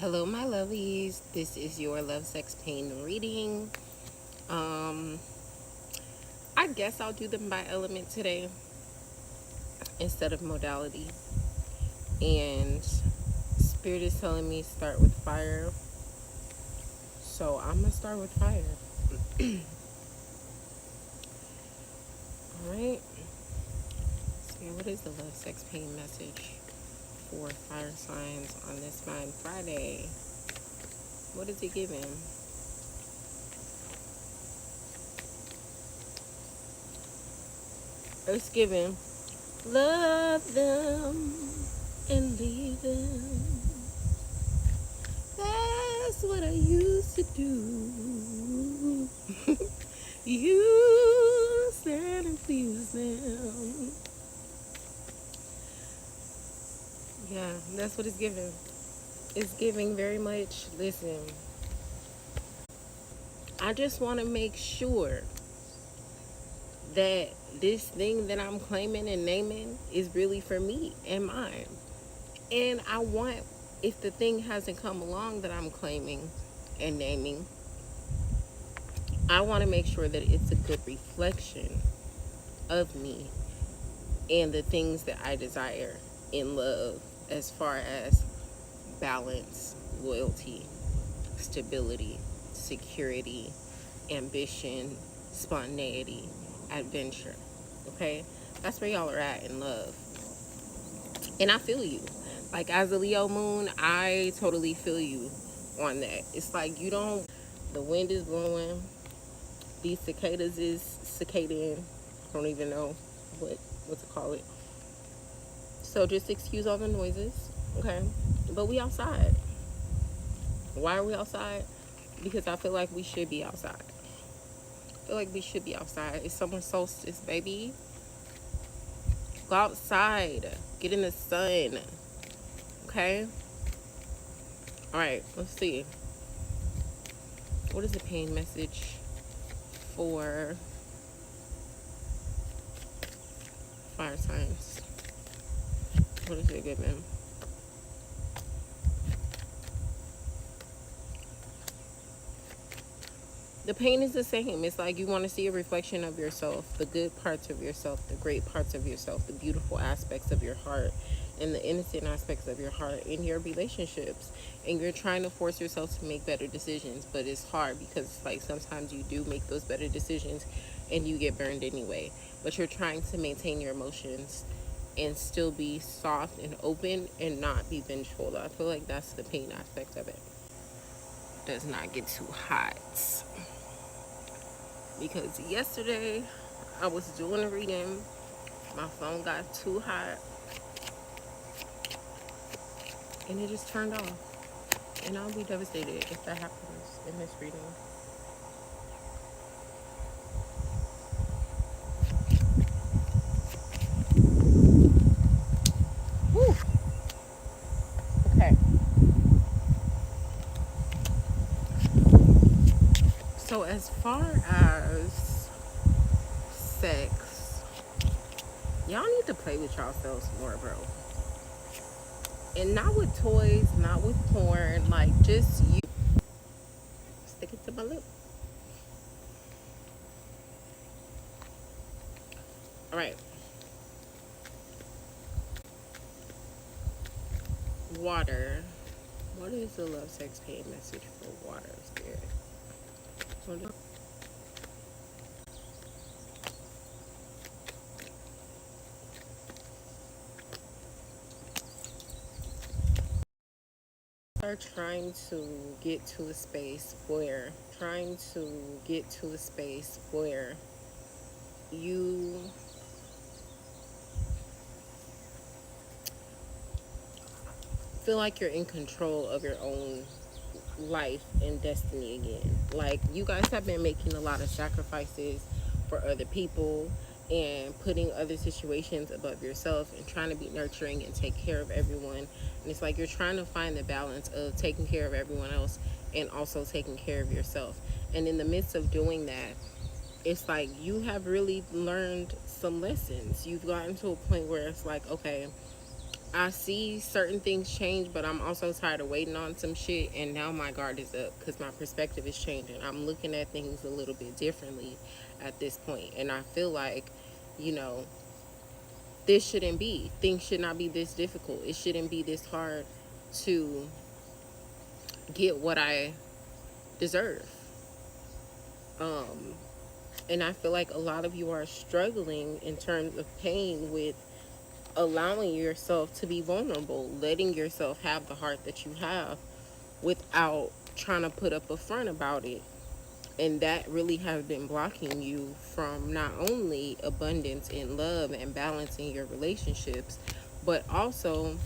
Hello, my lovies. This is your love, sex, pain reading. Um, I guess I'll do them by element today instead of modality. And Spirit is telling me start with fire, so I'm gonna start with fire. All right. So, what is the love, sex, pain message for fire signs on this Fine Friday? What is it giving? It's giving love them and leave them. That's what I used to do. Use them and please them. Yeah, that's what it's giving. It's giving very much. Listen, I just want to make sure that this thing that I'm claiming and naming is really for me and mine. And I want, if the thing hasn't come along that I'm claiming and naming, I want to make sure that it's a good reflection of me and the things that I desire in love, as far as balance, loyalty, stability, security, ambition, spontaneity, adventure. Okay? That's where y'all are at in love. And I feel you. Like, as a Leo moon, I totally feel you on that. It's like you don't, the wind is blowing, these cicadas is cicadaing. I don't even know what to call it. So just excuse all the noises, okay? But we outside. Why are we outside? Because I feel like we should be outside. I feel like we should be outside. It's summer solstice, baby. Go outside. Get in the sun. Okay? Alright, let's see. What is the pain message for fire signs? What is it giving? The pain is the same. It's like you want to see a reflection of yourself, the good parts of yourself, the great parts of yourself, the beautiful aspects of your heart, and the innocent aspects of your heart in your relationships. And you're trying to force yourself to make better decisions, but it's hard because, like, sometimes you do make those better decisions and you get burned anyway. But you're trying to maintain your emotions and still be soft and open and not be vengeful. I feel like that's the pain aspect of it. Does not get too hot. Because yesterday I was doing a reading, my phone got too hot, and it just turned off. And I'll be devastated if that happens in this reading. Whew. Okay. So as far as sex, y'all need to play with yourselves more, bro. And not with toys, not with porn, like just you. Stick it to my lip. All right. Water. What is the love, sex, pain message for water, spirit? Are trying to get to a space where you feel like you're in control of your own life and destiny again. Like, you guys have been making a lot of sacrifices for other people and putting other situations above yourself and trying to be nurturing and take care of everyone. And it's like you're trying to find the balance of taking care of everyone else and also taking care of yourself. And in the midst of doing that, it's like you have really learned some lessons. You've gotten to a point where it's like, okay, I see certain things change, but I'm also tired of waiting on some shit. And now my guard is up because my perspective is changing. I'm looking at things a little bit differently at this point. And I feel like, you know, this shouldn't be. Things should not be this difficult. It shouldn't be this hard to get what I deserve. Um, and I feel like a lot of you are struggling in terms of pain with allowing yourself to be vulnerable, letting yourself have the heart that you have without trying to put up a front about it. And that really has been blocking you from not only abundance in love and balance in your relationships, but also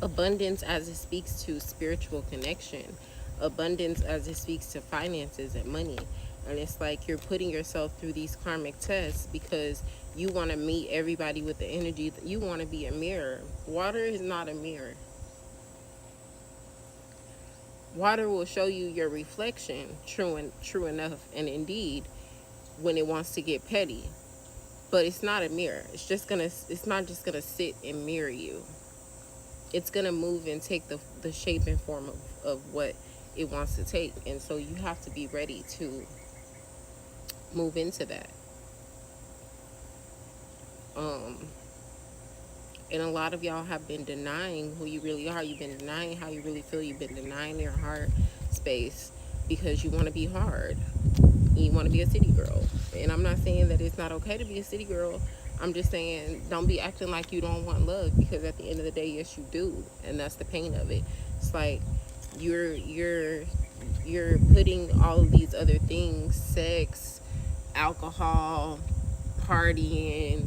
abundance as it speaks to spiritual connection, abundance as it speaks to finances and money. And it's like you're putting yourself through these karmic tests because you want to meet everybody with the energy that you want to be a mirror. Water is not a mirror. Water will show you your reflection, true enough, and indeed, when it wants to get petty. But it's not a mirror. It's not just gonna sit and mirror you. It's gonna move and take the shape and form of what it wants to take. And so you have to be ready to move into that. And a lot of y'all have been denying who you really are. You've been denying how you really feel. You've been denying your heart space because you want to be hard. You want to be a city girl. And I'm not saying that it's not okay to be a city girl. I'm just saying don't be acting like you don't want love, because at the end of the day, yes, you do. And that's the pain of it. It's like you're putting all of these other things, sex, alcohol, partying,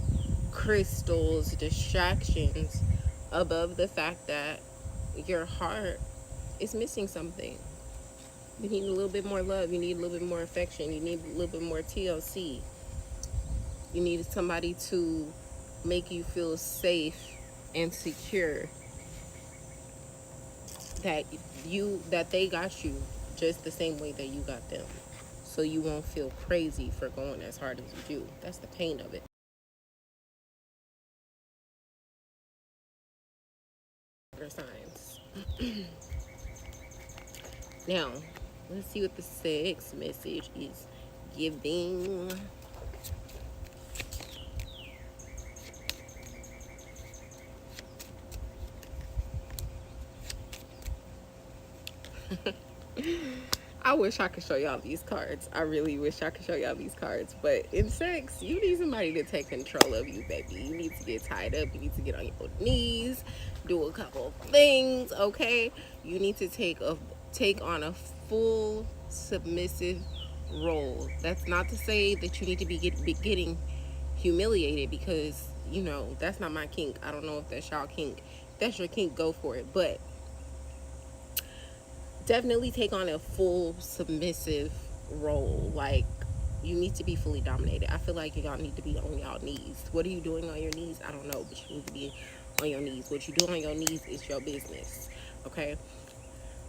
crystals, distractions, above the fact that your heart is missing something. You need a little bit more love. You need a little bit more affection. You need a little bit more TLC. You need somebody to make you feel safe and secure, that they got you just the same way that you got them. So you won't feel crazy for going as hard as you do. That's the pain of it. Signs. Now, let's see what the sex message is giving. I wish I could show y'all these cards. I really wish I could show y'all these cards. But in sex, you need somebody to take control of you, baby. You need to get tied up. You need to get on your knees, do a couple of things, okay? You need to take on a full submissive role. That's not to say that you need to be getting humiliated, because that's not my kink. I don't know if that's y'all kink. If that's your kink, go for it. But definitely take on a full submissive role. Like, you need to be fully dominated. I feel like y'all need to be on y'all knees. What are you doing on your knees? I don't know, but you need to be on your knees. What you do on your knees is your business, okay?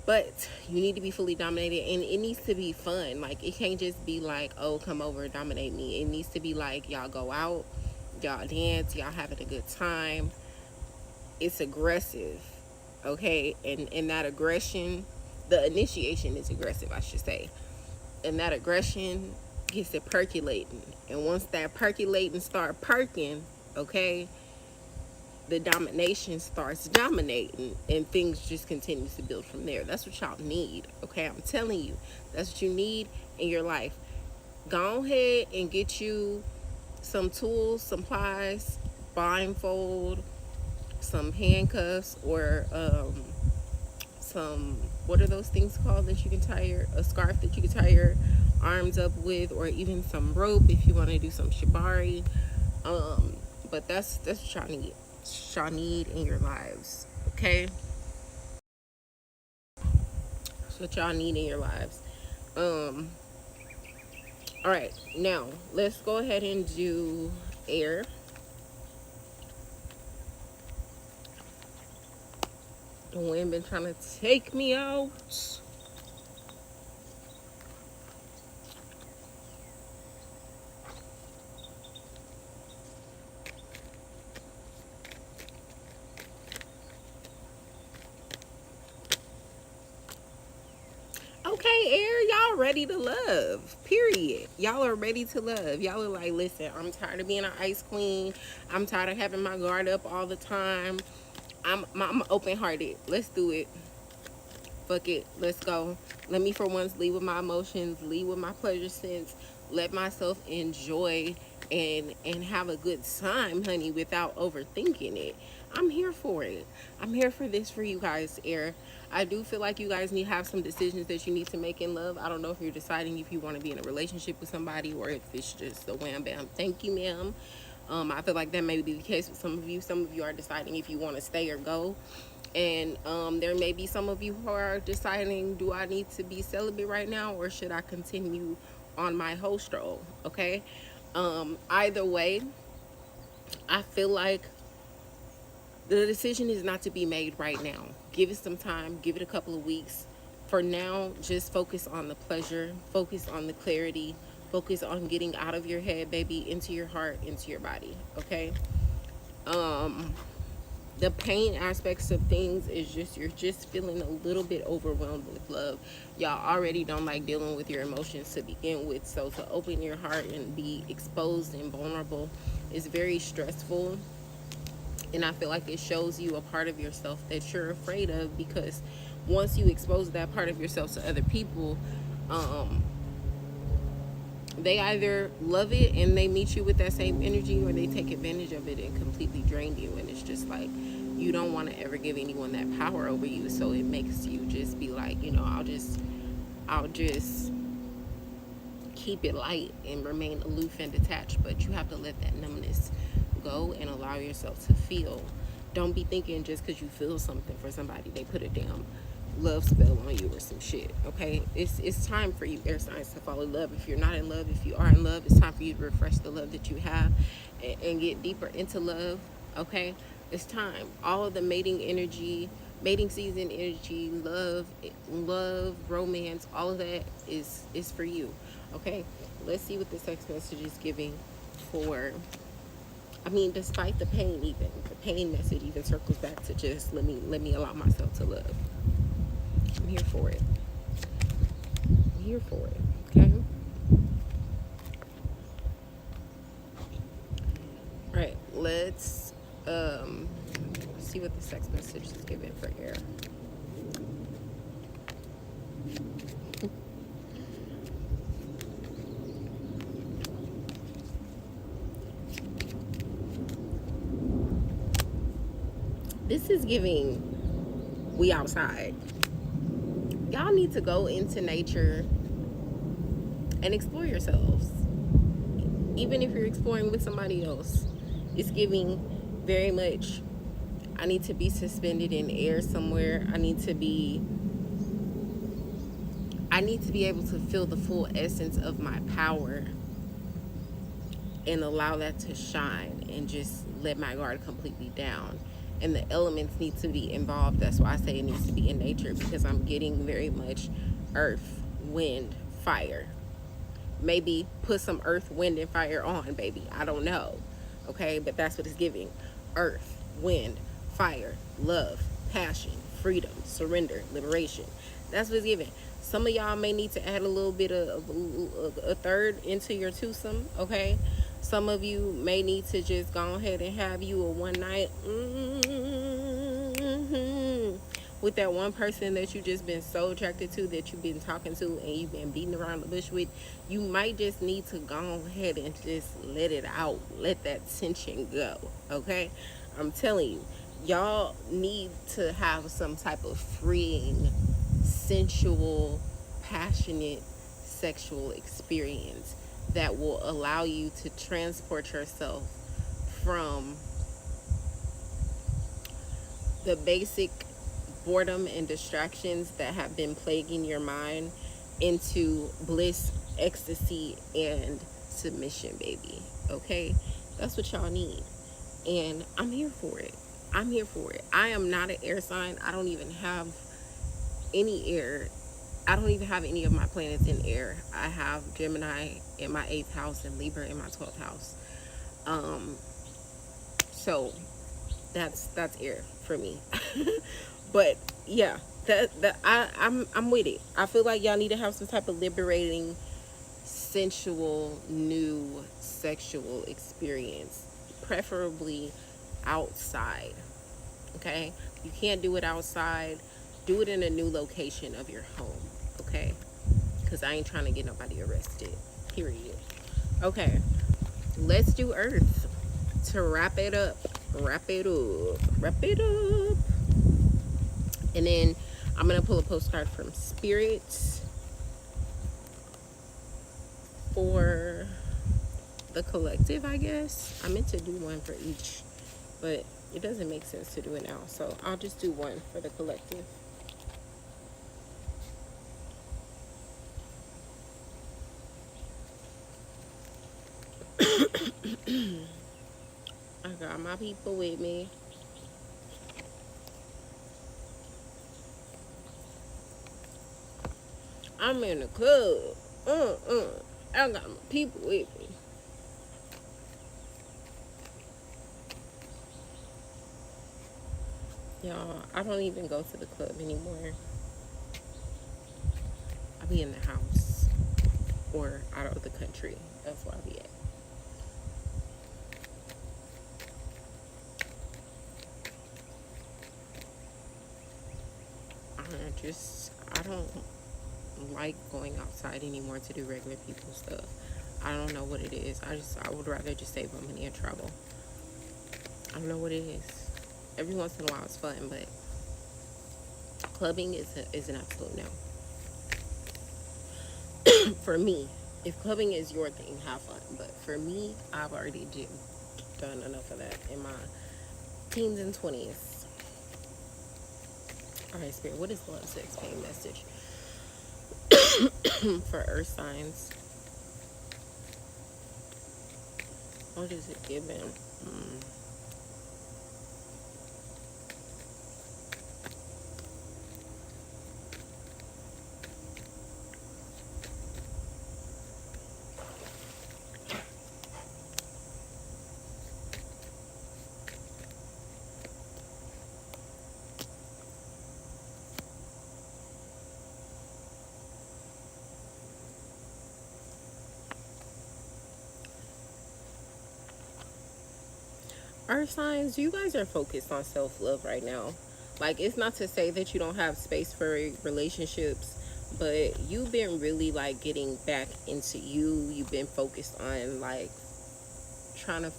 But you need to be fully dominated, and it needs to be fun. Like, it can't just be like, oh, come over and dominate me. It needs to be like, y'all go out, y'all dance, y'all having a good time. It's aggressive, okay? And that aggression, the initiation is aggressive, I should say. And that aggression gets it percolating. And once that percolating start perking, okay, the domination starts dominating, and things just continues to build from there. That's what y'all need, okay? I'm telling you, that's what you need in your life. Go ahead and get you some tools, supplies, blindfold, some handcuffs, or some, what are those things called that you can tie a scarf that you can tie your arms up with, or even some rope if you want to do some shibari. But that's what y'all need. Y'all need in your lives, okay? That's what y'all need in your lives. All right, now let's go ahead and do air. The wind been trying to take me out. y'all ready to love, period. Y'all are ready to love. Y'all are like, listen, I'm tired of being an ice queen. I'm tired of having my guard up all the time. I'm open-hearted. Let's do it. Fuck it, let's go. Let me for once lead with my emotions, lead with my pleasure sense, let myself enjoy and have a good time, honey, without overthinking it. I'm here for it. I'm here for this for you guys, air. I do feel like you guys need to have some decisions that you need to make in love. I don't know if you're deciding if you want to be in a relationship with somebody or if it's just a wham bam thank you ma'am. I feel like that may be the case with some of you. Some of you are deciding if you want to stay or go. And there may be some of you who are deciding, do I need to be celibate right now or should I continue on my whole stroll? Okay. Either way, I feel like the decision is not to be made right now. Give it some time, give it a couple of weeks. For now, just focus on the pleasure, focus on the clarity, focus on getting out of your head, baby, into your heart, into your body. Okay. The pain aspects of things is just you're just feeling a little bit overwhelmed with love. Y'all already don't like dealing with your emotions to begin with, so to open your heart and be exposed and vulnerable is very stressful. And I feel like it shows you a part of yourself that you're afraid of, because once you expose that part of yourself to other people, they either love it and they meet you with that same energy, or they take advantage of it and completely drain you. And it's just like, you don't want to ever give anyone that power over you, so it makes you just be like, I'll just keep it light and remain aloof and detached. But you have to let that numbness go and allow yourself to feel. Don't be thinking just because you feel something for somebody, they put a damn love spell on you or some shit. Okay, it's time for you, air signs, to fall in love. If you're not in love, if you are in love, it's time for you to refresh the love that you have and get deeper into love. Okay, it's time. All of the mating energy, mating season energy, love, romance, all of that is for you. Okay, let's see what the text message is giving for. I mean, despite the pain, even the pain message even circles back to just let me allow myself to love. I'm here for it. I'm here for it. Okay. All right. Let's see what the text message is giving for air. This is giving we outside. Y'all need to go into nature and explore yourselves. Even if you're exploring with somebody else, it's giving very much, I need to be suspended in air somewhere. I need to be able to feel the full essence of my power and allow that to shine and just let my guard completely down. And the elements need to be involved. That's why I say it needs to be in nature, because I'm getting very much earth, wind, fire. Maybe put some earth, wind, and fire on, baby. I don't know. Okay, but that's what it's giving. Earth, wind, fire, love, passion, freedom, surrender, liberation. That's what it's giving. Some of y'all may need to add a little bit of a third into your twosome, okay? Some of you may need to just go ahead and have you a one night with that one person that you just been so attracted to, that you've been talking to and you've been beating around the bush with. You might just need to go ahead and just let it out. Let that tension go, okay? I'm telling you, y'all need to have some type of freeing, sensual, passionate, sexual experience that will allow you to transport yourself from the basic boredom and distractions that have been plaguing your mind into bliss, ecstasy, and submission, baby. Okay? That's what y'all need. And I'm here for it. I'm here for it. I am not an air sign. I don't even have any air. I don't even have any of my planets in air. I have Gemini in my 8th house and Libra in my 12th house. So that's air for me. But yeah, I'm with it. I feel like y'all need to have some type of liberating, sensual, new sexual experience, preferably outside. Okay, you can't do it outside. Do it in a new location of your home. Okay, because I ain't trying to get nobody arrested. Period. Okay, let's do Earth to wrap it up. Wrap it up. Wrap it up. And then I'm gonna pull a postcard from Spirits for the collective, I guess. I meant to do one for each, but it doesn't make sense to do it now. So I'll just do one for the collective. I got my people with me. I'm in the club. I got my people with me. Y'all, I don't even go to the club anymore. I be in the house or out of the country. That's where I be at. I don't like going outside anymore to do regular people stuff. I don't know what it is. I would rather just save my money and travel. I don't know what it is. Every once in a while it's fun, but clubbing is an absolute no. For me, if clubbing is your thing, have fun. But for me, I've already done enough of that in my teens and 20s. All right, Spirit, what is the love, sex, pain message for Earth signs? What is it given? Earth signs, you guys are focused on self-love right now. Like, it's not to say that you don't have space for relationships, but you've been really like getting back into you. You've been focused on like trying to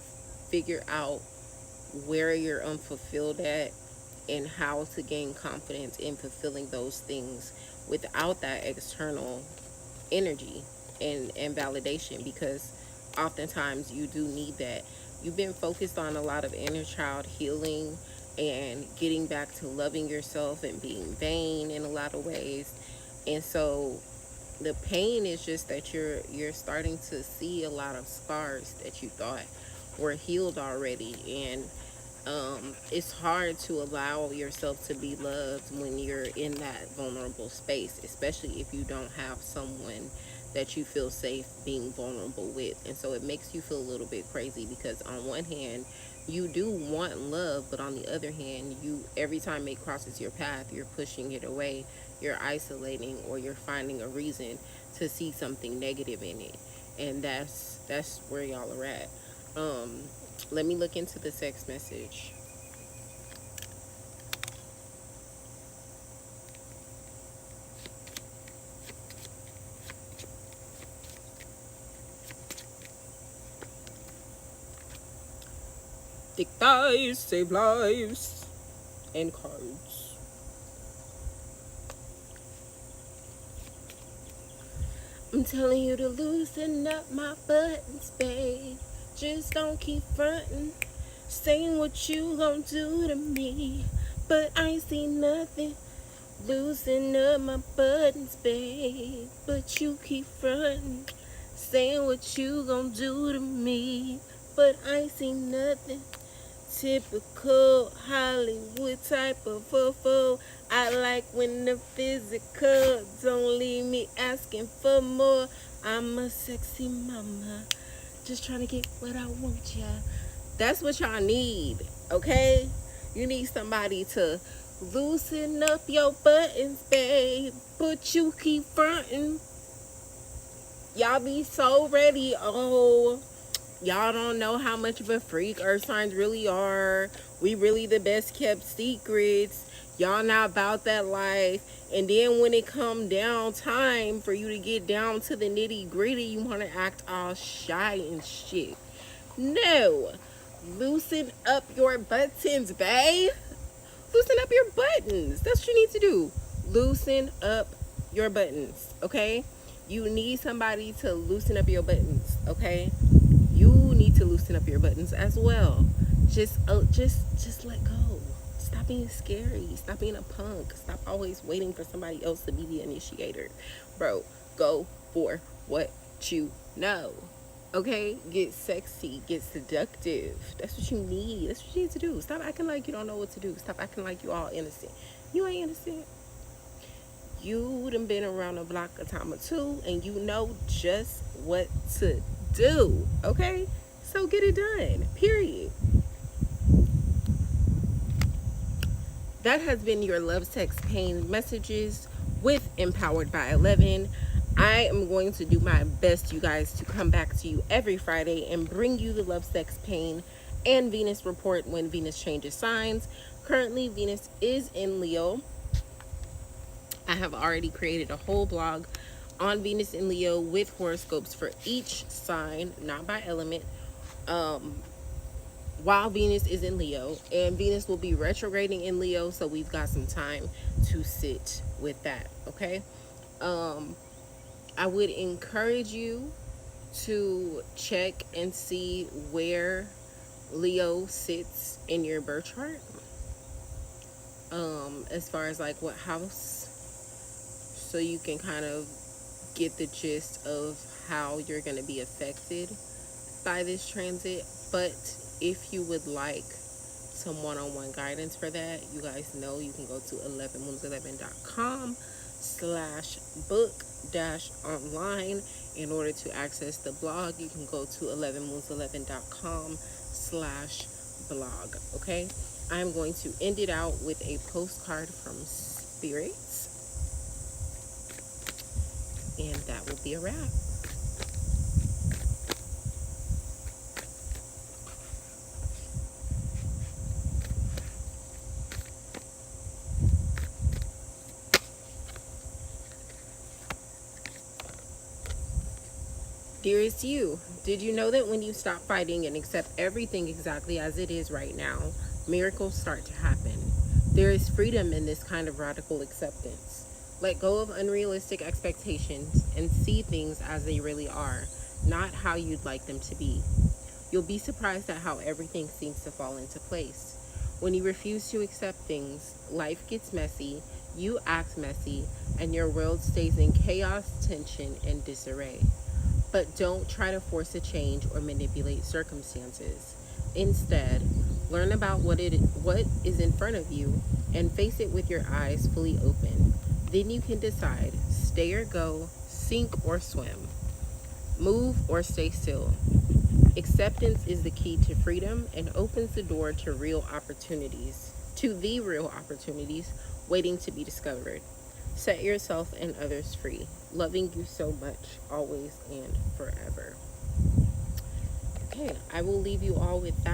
figure out where you're unfulfilled at and how to gain confidence in fulfilling those things without that external energy and validation, because oftentimes you do need that. You've been focused on a lot of inner child healing and getting back to loving yourself and being vain in a lot of ways. And so the pain is just that you're starting to see a lot of scars that you thought were healed already, and it's hard to allow yourself to be loved when you're in that vulnerable space, especially if you don't have someone that you feel safe being vulnerable with. And so it makes you feel a little bit crazy, because on one hand you do want love, but on the other hand, you, every time it crosses your path, you're pushing it away, you're isolating, or you're finding a reason to see something negative in it. And that's where y'all are at. Let me look into the sex message. Thick thighs save lives. And cards. I'm telling you to loosen up my buttons, babe. Just don't keep frontin', saying what you gon' do to me, but I ain't seen nothing. Loosen up my buttons, babe, but you keep frontin', saying what you gon' do to me, but I ain't seen nothing. Typical Hollywood type of fofo. I like when the physical don't leave me asking for more. I'm a sexy mama, just trying to get what I want, yeah. That's what y'all need, okay? You need somebody to Loosen up your buttons, babe, but you keep fronting. Y'all be so ready. Oh, y'all don't know how much of a freak earth signs really are. We really the best kept secrets. Y'all not about that life. And then when it come down time for you to get down to the nitty gritty, you want to act all shy and shit. No. Loosen up your buttons, babe. Loosen up your buttons. That's what you need to do. Loosen up your buttons, okay? You need somebody to loosen up your buttons, okay? You need to loosen up your buttons as well. Just let go. Stop being scary. Stop being a punk. Stop always waiting for somebody else to be the initiator. Bro, go for what you know. Okay? Get sexy. Get seductive. That's what you need. That's what you need to do. Stop acting like you don't know what to do. Stop acting like you all innocent. You ain't innocent. You done been around the block a time or two, and you know just what to do. Okay? So get it done. Period. That has been your love, sex, pain messages with Empowered by 11. I am going to do my best, you guys, to come back to you every Friday and bring you the love, sex, pain, and Venus report when Venus changes signs. Currently, Venus is in Leo. I have already created a whole blog on Venus in Leo with horoscopes for each sign, not by element. While Venus is in Leo, and Venus will be retrograding in Leo, so we've got some time to sit with that. Okay. I would encourage you to check and see where Leo sits in your birth chart, as far as like what house, so you can kind of get the gist of how you're going to be affected by this transit. But if you would like some one-on-one guidance for that, you guys know you can go to 11moons11.com/book-online. In order to access the blog, you can go to 11moons11.com/blog. Okay, I'm going to end it out with a postcard from Spirits, and that will be a wrap. Dearest you, did you know that when you stop fighting and accept everything exactly as it is right now, miracles start to happen? There is freedom in this kind of radical acceptance. Let go of unrealistic expectations and see things as they really are, not how you'd like them to be. You'll be surprised at how everything seems to fall into place. When you refuse to accept things, life gets messy, you act messy, and your world stays in chaos, tension, and disarray. But don't try to force a change or manipulate circumstances. Instead, learn about what is in front of you and face it with your eyes fully open. Then you can decide, stay or go, sink or swim, move or stay still. Acceptance is the key to freedom and opens the door to the real opportunities waiting to be discovered. Set yourself and others free. Loving you so much, always and forever. Okay, I will leave you all with that.